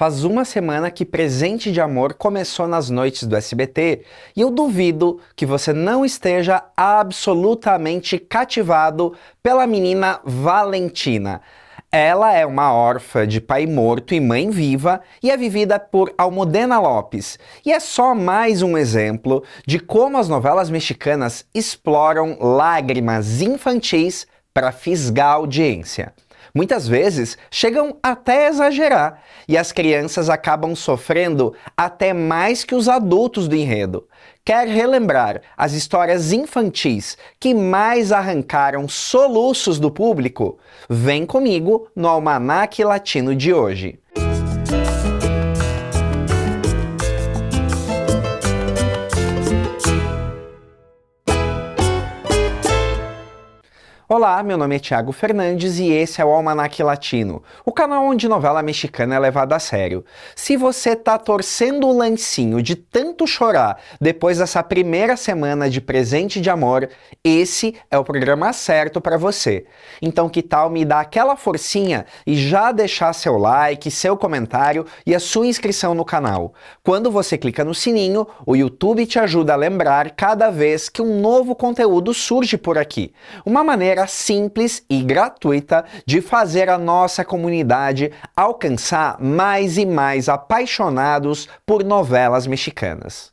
Faz uma semana que Presente de Amor começou nas noites do SBT e eu duvido que você não esteja absolutamente cativado pela menina Valentina. Ela é uma órfã de pai morto e mãe viva e é vivida por Almudena Lopes. E é só mais um exemplo de como as novelas mexicanas exploram lágrimas infantis para fisgar a audiência. Muitas vezes chegam até a exagerar e as crianças acabam sofrendo até mais que os adultos do enredo. Quer relembrar as histórias infantis que mais arrancaram soluços do público? Vem comigo no Almanaque Latino de hoje. Olá, meu nome é Thiago Fernandes e esse é o Almanaque Latino, o canal onde novela mexicana é levada a sério. Se você tá torcendo o lancinho de tanto chorar depois dessa primeira semana de Presente de Amor, esse é o programa certo para você. Então que tal me dar aquela forcinha e já deixar seu like, seu comentário e a sua inscrição no canal. Quando você clica no sininho, o YouTube te ajuda a lembrar cada vez que um novo conteúdo surge por aqui. Uma maneira simples e gratuita de fazer a nossa comunidade alcançar mais e mais apaixonados por novelas mexicanas.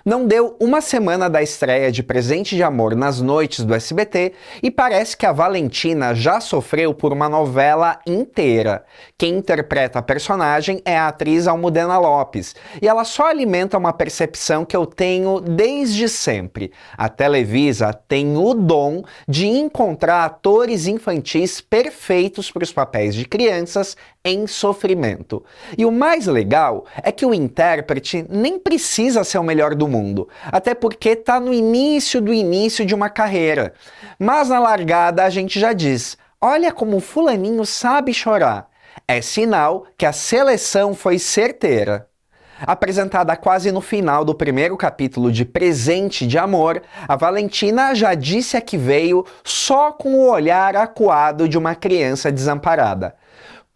Não deu uma semana da estreia de Presente de Amor nas noites do SBT e parece que a Valentina já sofreu por uma novela inteira. Quem interpreta a personagem é a atriz Almudena Lopes e ela só alimenta uma percepção que eu tenho desde sempre. A Televisa tem o dom de encontrar atores infantis perfeitos para os papéis de crianças em sofrimento. E o mais legal é que o intérprete nem precisa ser o melhor do mundo, até porque está no início do início de uma carreira. Mas na largada a gente já diz, olha como o fulaninho sabe chorar. É sinal que a seleção foi certeira. Apresentada quase no final do primeiro capítulo de Presente de Amor, a Valentina já disse a que veio só com o olhar acuado de uma criança desamparada.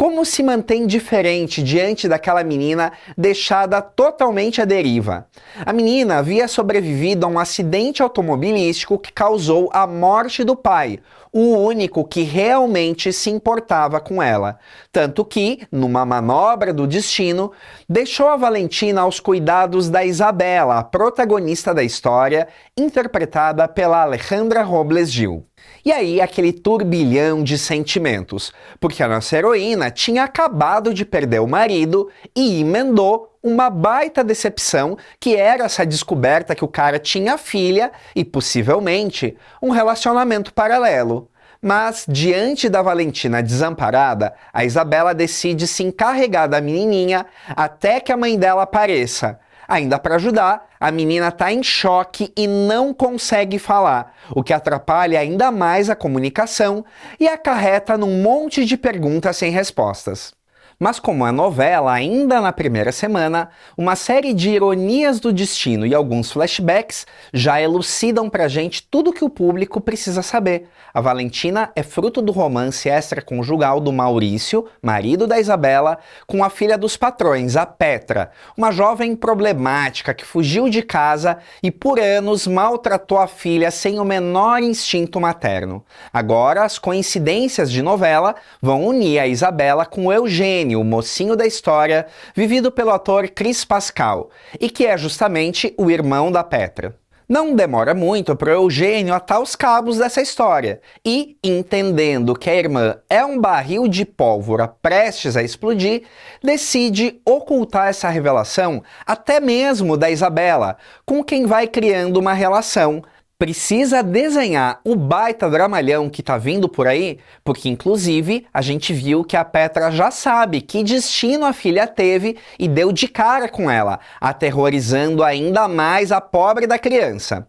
Como se mantém diferente diante daquela menina deixada totalmente à deriva? A menina havia sobrevivido a um acidente automobilístico que causou a morte do pai, o único que realmente se importava com ela. Tanto que, numa manobra do destino, deixou a Valentina aos cuidados da Isabela, a protagonista da história, interpretada pela Alejandra Robles Gil. E aí, aquele turbilhão de sentimentos, porque a nossa heroína tinha acabado de perder o marido e emendou uma baita decepção, que era essa descoberta que o cara tinha filha e, possivelmente, um relacionamento paralelo. Mas, diante da Valentina desamparada, a Isabela decide se encarregar da menininha até que a mãe dela apareça. Ainda para ajudar, a menina está em choque e não consegue falar, o que atrapalha ainda mais a comunicação e acarreta num monte de perguntas sem respostas. Mas como é novela ainda na primeira semana, uma série de ironias do destino e alguns flashbacks já elucidam pra gente tudo que o público precisa saber. A Valentina é fruto do romance extraconjugal do Maurício, marido da Isabela, com a filha dos patrões, a Petra, uma jovem problemática que fugiu de casa e por anos maltratou a filha sem o menor instinto materno. Agora, as coincidências de novela vão unir a Isabela com o Eugênio, o mocinho da história, vivido pelo ator Cris Pascal, e que é justamente o irmão da Petra. Não demora muito para o Eugênio atar os cabos dessa história e, entendendo que a irmã é um barril de pólvora prestes a explodir, decide ocultar essa revelação até mesmo da Isabela, com quem vai criando uma relação. Precisa desenhar o baita dramalhão que tá vindo por aí, porque inclusive a gente viu que a Petra já sabe que destino a filha teve e deu de cara com ela, aterrorizando ainda mais a pobre da criança.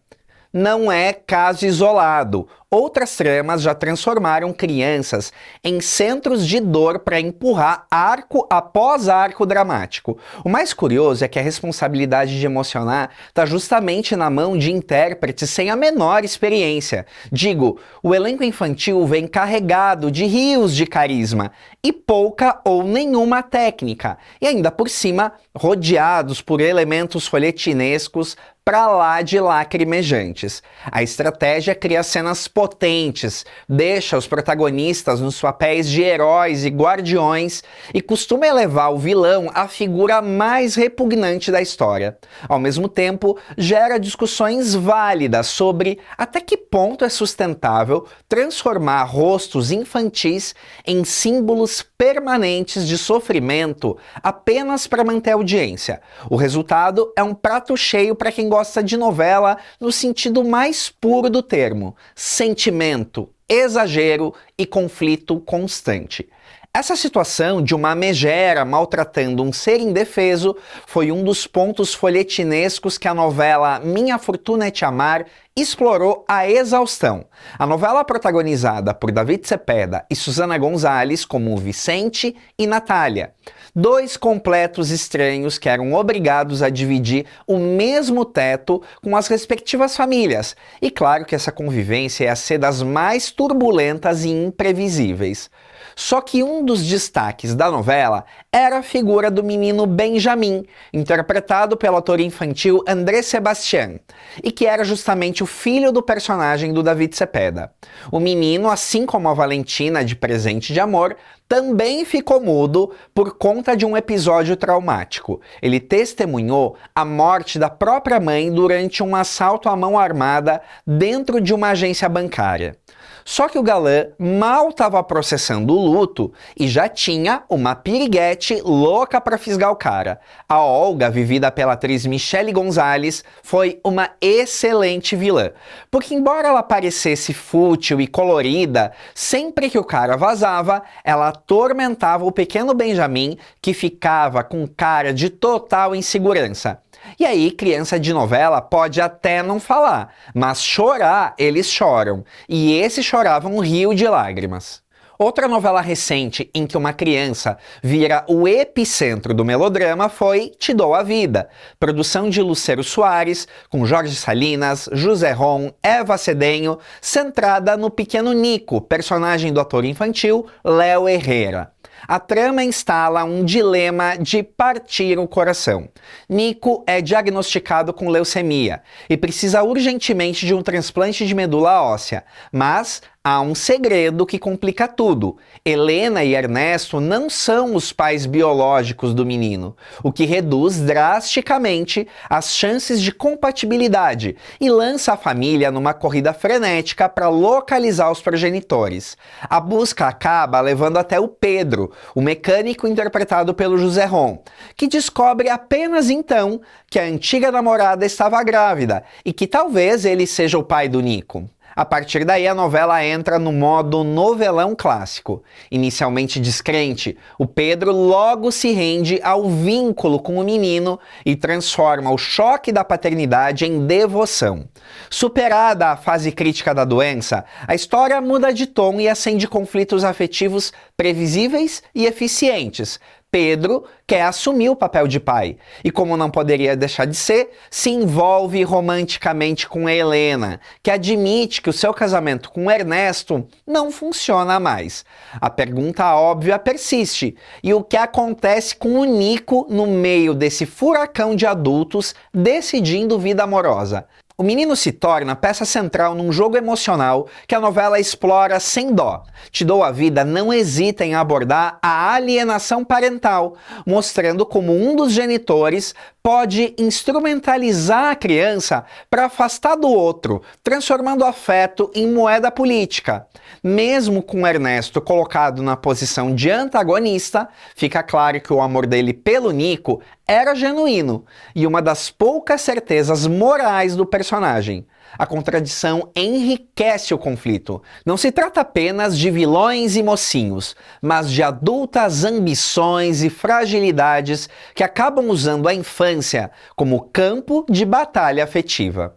não é caso isolado. Outras tramas já transformaram crianças em centros de dor para empurrar arco após arco dramático. O mais curioso é que a responsabilidade de emocionar está justamente na mão de intérpretes sem a menor experiência. Digo, o elenco infantil vem carregado de rios de carisma e pouca ou nenhuma técnica, e ainda por cima rodeados por elementos folhetinescos pra lá de lacrimejantes. A estratégia cria cenas potentes, deixa os protagonistas nos papéis de heróis e guardiões e costuma elevar o vilão à figura mais repugnante da história. Ao mesmo tempo, gera discussões válidas sobre até que ponto é sustentável transformar rostos infantis em símbolos permanentes de sofrimento apenas para manter a audiência. O resultado é um prato cheio para quem gosta de novela no sentido mais puro do termo: sentimento, exagero e conflito constante. Essa situação de uma megera maltratando um ser indefeso foi um dos pontos folhetinescos que a novela Minha Fortuna é Te Amar explorou à exaustão. A novela protagonizada por David Cepeda e Susana Gonzalez como Vicente e Natália, dois completos estranhos que eram obrigados a dividir o mesmo teto com as respectivas famílias. E claro que essa convivência ia ser das mais turbulentas e imprevisíveis. Só que um dos destaques da novela era a figura do menino Benjamin, interpretado pelo ator infantil André Sebastián, e que era justamente o filho do personagem do David Cepeda. O menino, assim como a Valentina de Presente de Amor, também ficou mudo por conta de um episódio traumático. Ele testemunhou a morte da própria mãe durante um assalto à mão armada dentro de uma agência bancária. Só que o galã mal estava processando o luto e já tinha uma piriguete louca para fisgar o cara. A Olga, vivida pela atriz Michelle Gonzalez, foi uma excelente vilã, porque embora ela parecesse fútil e colorida, sempre que o cara vazava, ela atormentava o pequeno Benjamin, que ficava com cara de total insegurança. E aí, criança de novela pode até não falar, mas chorar eles choram, e esse chorava um rio de lágrimas. Outra novela recente em que uma criança vira o epicentro do melodrama foi Te Dou a Vida, produção de Lucero Soares, com Jorge Salinas, José Ron, Eva Cedenho, centrada no pequeno Nico, personagem do ator infantil Léo Herrera. A trama instala um dilema de partir o coração. Nico é diagnosticado com leucemia e precisa urgentemente de um transplante de medula óssea, mas há um segredo que complica tudo. Helena e Ernesto não são os pais biológicos do menino, o que reduz drasticamente as chances de compatibilidade e lança a família numa corrida frenética para localizar os progenitores. A busca acaba levando até o Pedro, o mecânico interpretado pelo José Ron, que descobre apenas então que a antiga namorada estava grávida e que talvez ele seja o pai do Nico. A partir daí, a novela entra no modo novelão clássico. Inicialmente descrente, o Pedro logo se rende ao vínculo com o menino e transforma o choque da paternidade em devoção. Superada a fase crítica da doença, a história muda de tom e acende conflitos afetivos previsíveis e eficientes. Pedro quer assumir o papel de pai e, como não poderia deixar de ser, se envolve romanticamente com Helena, que admite que o seu casamento com Ernesto não funciona mais. A pergunta óbvia persiste: e o que acontece com o Nico no meio desse furacão de adultos decidindo vida amorosa? O menino se torna peça central num jogo emocional que a novela explora sem dó. Te Dou a Vida não hesita em abordar a alienação parental, mostrando como um dos genitores pode instrumentalizar a criança para afastar do outro, transformando o afeto em moeda política. Mesmo com Ernesto colocado na posição de antagonista, fica claro que o amor dele pelo Nico era genuíno e uma das poucas certezas morais do personagem. A contradição enriquece o conflito. Não se trata apenas de vilões e mocinhos, mas de adultas ambições e fragilidades que acabam usando a infância como campo de batalha afetiva.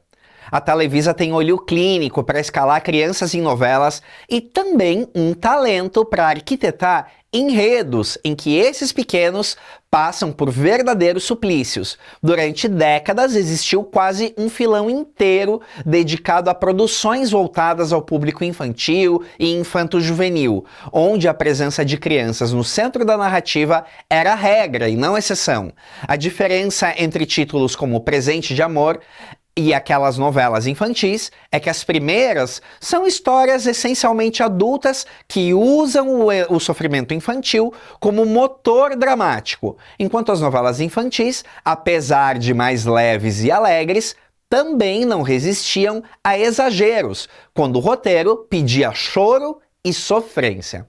A Televisa tem olho clínico para escalar crianças em novelas e também um talento para arquitetar enredos em que esses pequenos passam por verdadeiros suplícios. Durante décadas existiu quase um filão inteiro dedicado a produções voltadas ao público infantil e infanto-juvenil, onde a presença de crianças no centro da narrativa era regra e não exceção. A diferença entre títulos como Presente de Amor e aquelas novelas infantis é que as primeiras são histórias essencialmente adultas que usam o sofrimento infantil como motor dramático, enquanto as novelas infantis, apesar de mais leves e alegres, também não resistiam a exageros, quando o roteiro pedia choro e sofrência.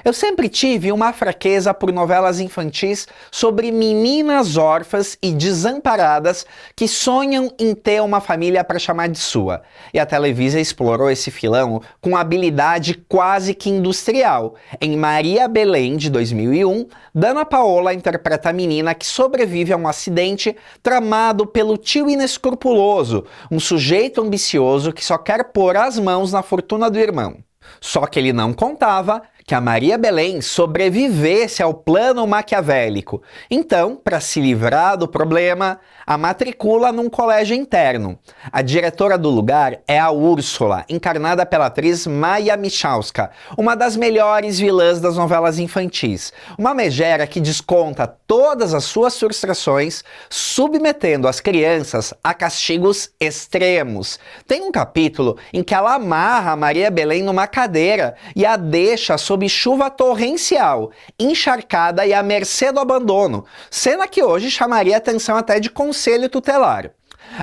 Eu sempre tive uma fraqueza por novelas infantis sobre meninas órfãs e desamparadas que sonham em ter uma família para chamar de sua. E a Televisa explorou esse filão com habilidade quase que industrial. Em Maria Belém, de 2001, Dana Paola interpreta a menina que sobrevive a um acidente tramado pelo tio inescrupuloso, um sujeito ambicioso que só quer pôr as mãos na fortuna do irmão. Só que ele não contava que a Maria Belém sobrevivesse ao plano maquiavélico. Então, para se livrar do problema, a matricula num colégio interno. A diretora do lugar é a Úrsula, encarnada pela atriz Maia Michalska, uma das melhores vilãs das novelas infantis. Uma megera que desconta todas as suas frustrações, submetendo as crianças a castigos extremos. Tem um capítulo em que ela amarra a Maria Belém numa cadeira e a deixa sob chuva torrencial, encharcada e à mercê do abandono, cena que hoje chamaria atenção até de conselho tutelar.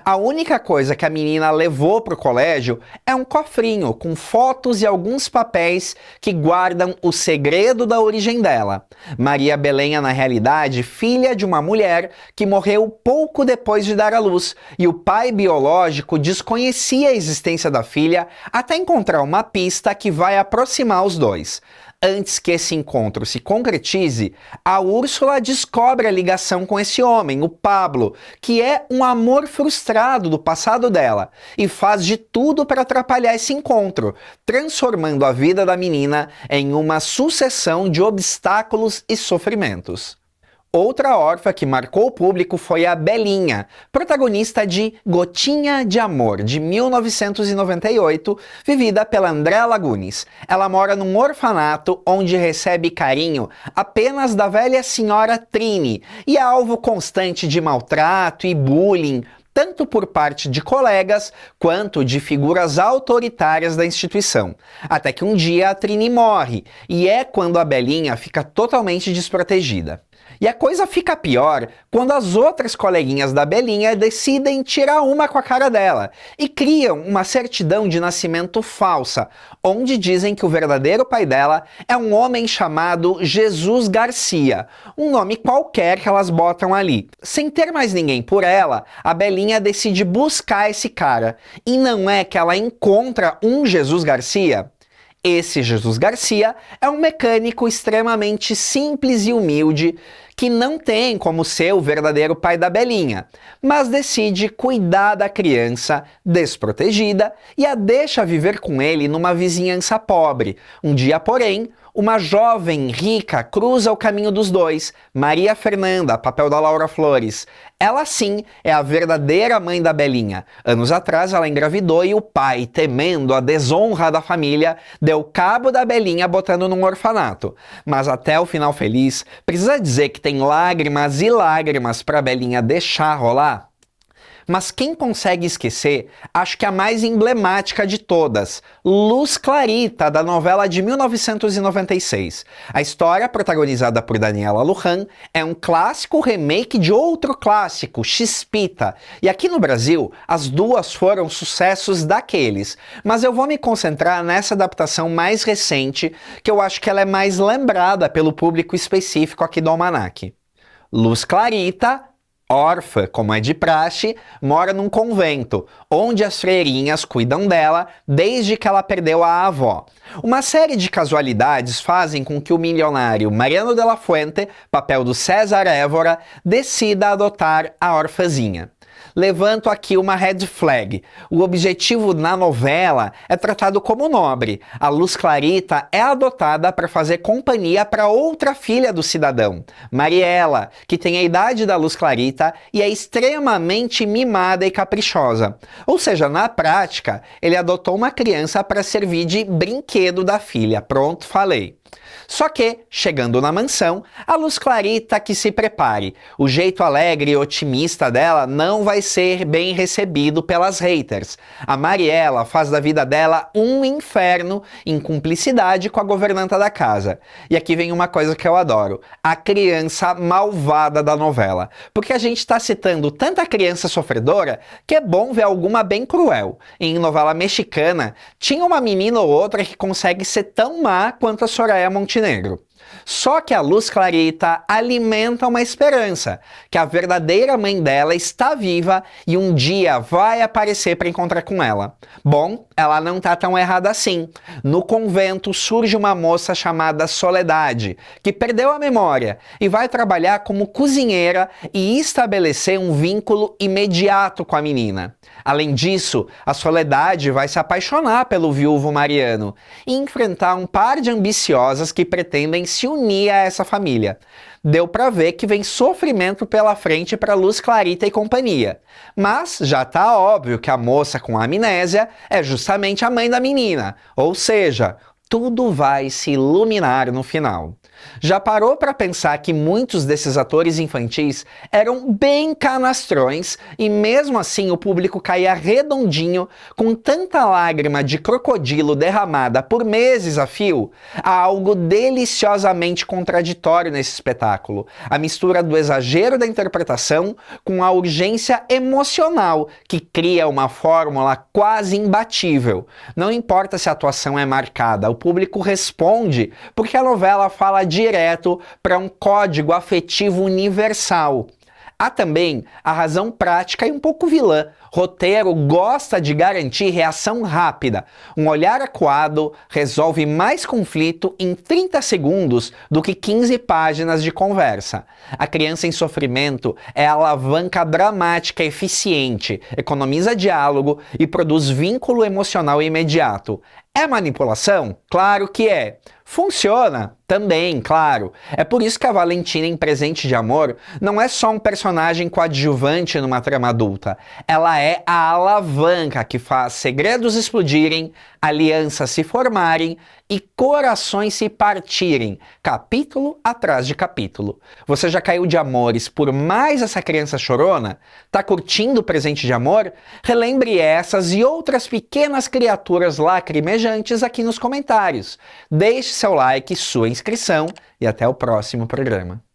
A única coisa que a menina levou para o colégio é um cofrinho com fotos e alguns papéis que guardam o segredo da origem dela. Maria Belém é, na realidade, filha de uma mulher que morreu pouco depois de dar à luz, e o pai biológico desconhecia a existência da filha até encontrar uma pista que vai aproximar os dois. Antes que esse encontro se concretize, a Úrsula descobre a ligação com esse homem, o Pablo, que é um amor frustrado do passado dela, e faz de tudo para atrapalhar esse encontro, transformando a vida da menina em uma sucessão de obstáculos e sofrimentos. Outra órfã que marcou o público foi a Belinha, protagonista de Gotinha de Amor, de 1998, vivida pela Andréa Lagunes. Ela mora num orfanato onde recebe carinho apenas da velha senhora Trini e é alvo constante de maltrato e bullying, tanto por parte de colegas quanto de figuras autoritárias da instituição. Até que um dia a Trini morre, e é quando a Belinha fica totalmente desprotegida. E a coisa fica pior quando as outras coleguinhas da Belinha decidem tirar uma com a cara dela e criam uma certidão de nascimento falsa, onde dizem que o verdadeiro pai dela é um homem chamado Jesus Garcia, um nome qualquer que elas botam ali. Sem ter mais ninguém por ela, a Belinha decide buscar esse cara. E não é que ela encontra um Jesus Garcia? Esse Jesus Garcia é um mecânico extremamente simples e humilde que não tem como ser o verdadeiro pai da Belinha, mas decide cuidar da criança desprotegida e a deixa viver com ele numa vizinhança pobre. Um dia, porém, uma jovem rica cruza o caminho dos dois, Maria Fernanda, papel da Laura Flores. Ela sim é a verdadeira mãe da Belinha. Anos atrás ela engravidou e o pai, temendo a desonra da família, deu cabo da Belinha botando num orfanato. Mas até o final feliz, precisa dizer que tem lágrimas e lágrimas pra Belinha deixar rolar? Mas quem consegue esquecer, acho que a mais emblemática de todas, Luz Clarita, da novela de 1996. A história, protagonizada por Daniela Lujan, é um clássico remake de outro clássico, Chispita. E aqui no Brasil, as duas foram sucessos daqueles. Mas eu vou me concentrar nessa adaptação mais recente, que eu acho que ela é mais lembrada pelo público específico aqui do Almanac. Luz Clarita, órfã, como é de praxe, mora num convento, onde as freirinhas cuidam dela desde que ela perdeu a avó. Uma série de casualidades fazem com que o milionário Mariano de la Fuente, papel do César Évora, decida adotar a orfãzinha. levanto aqui uma red flag. O objetivo na novela é tratado como nobre. A Luz Clarita é adotada para fazer companhia para outra filha do cidadão, Mariela, que tem a idade da Luz Clarita e é extremamente mimada e caprichosa. Ou seja, na prática, ele adotou uma criança para servir de brinquedo da filha. Pronto, falei. Só que, chegando na mansão, a Luz Clarita que se prepare. O jeito alegre e otimista dela não vai ser bem recebido pelas haters. A Mariela faz da vida dela um inferno em cumplicidade com a governanta da casa. E aqui vem uma coisa que eu adoro: a criança malvada da novela. Porque a gente está citando tanta criança sofredora que é bom ver alguma bem cruel. Em novela mexicana, tinha uma menina ou outra que consegue ser tão má quanto a Soraya Montenegro. Só que a Luz Clarita alimenta uma esperança, que a verdadeira mãe dela está viva e um dia vai aparecer para encontrar com ela. Bom, ela não tá tão errada assim. No convento surge uma moça chamada Soledade, que perdeu a memória e vai trabalhar como cozinheira e estabelecer um vínculo imediato com a menina. Além disso, a Soledade vai se apaixonar pelo viúvo Mariano e enfrentar um par de ambiciosas que pretendem se unir a essa família. Deu pra ver que vem sofrimento pela frente para Luz Clarita e companhia. Mas já tá óbvio que a moça com amnésia é justamente a mãe da menina, ou seja, tudo vai se iluminar no final. Já parou para pensar que muitos desses atores infantis eram bem canastrões e mesmo assim o público caía redondinho com tanta lágrima de crocodilo derramada por meses a fio? Há algo deliciosamente contraditório nesse espetáculo. A mistura do exagero da interpretação com a urgência emocional que cria uma fórmula quase imbatível. Não importa se a atuação é marcada, o público responde porque a novela fala direto para um código afetivo universal. Há também a razão prática e um pouco vilã. Roteiro gosta de garantir reação rápida. Um olhar acuado resolve mais conflito em 30 segundos do que 15 páginas de conversa. A criança em sofrimento é a alavanca dramática eficiente, economiza diálogo e produz vínculo emocional imediato. É manipulação? Claro que é. Funciona? Também, claro. É por isso que a Valentina em Presente de Amor não é só um personagem coadjuvante numa trama adulta. Ela é a alavanca que faz segredos explodirem, alianças se formarem e corações se partirem, capítulo atrás de capítulo. Você já caiu de amores por mais essa criança chorona? Tá curtindo Presente de Amor? Relembre essas e outras pequenas criaturas lacrimejantes aqui nos comentários. Deixe seu like, sua inscrição e até o próximo programa.